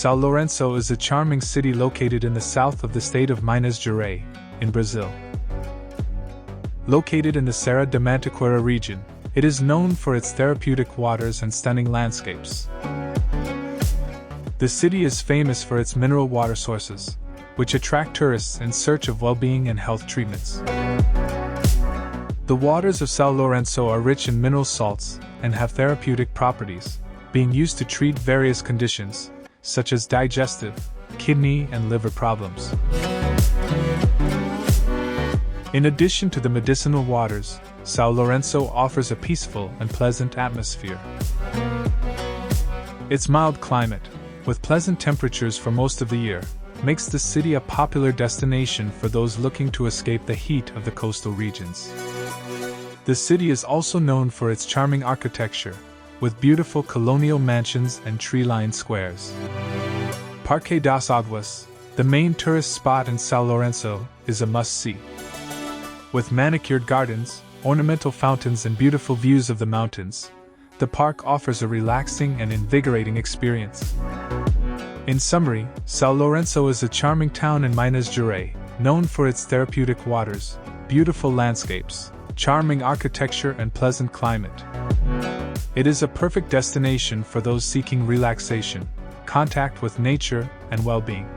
São Lourenço is a charming city located in the south of the state of Minas Gerais, in Brazil. Located in the Serra da Mantiqueira region, it is known for its therapeutic waters and stunning landscapes. The city is famous for its mineral water sources, which attract tourists in search of well-being and health treatments. The waters of São Lourenço are rich in mineral salts and have therapeutic properties, being used to treat various conditions, such as digestive, kidney, and liver problems. In addition to the medicinal waters, São Lourenço offers a peaceful and pleasant atmosphere. Its mild climate, with pleasant temperatures for most of the year, makes the city a popular destination for those looking to escape the heat of the coastal regions. The city is also known for its charming architecture, with beautiful colonial mansions and tree-lined squares. Parque das Águas, the main tourist spot in São Lourenço, is a must-see. With manicured gardens, ornamental fountains and beautiful views of the mountains, the park offers a relaxing and invigorating experience. In summary, São Lourenço is a charming town in Minas Gerais, known for its therapeutic waters, beautiful landscapes, charming architecture and pleasant climate. It is a perfect destination for those seeking relaxation, contact with nature, and well-being.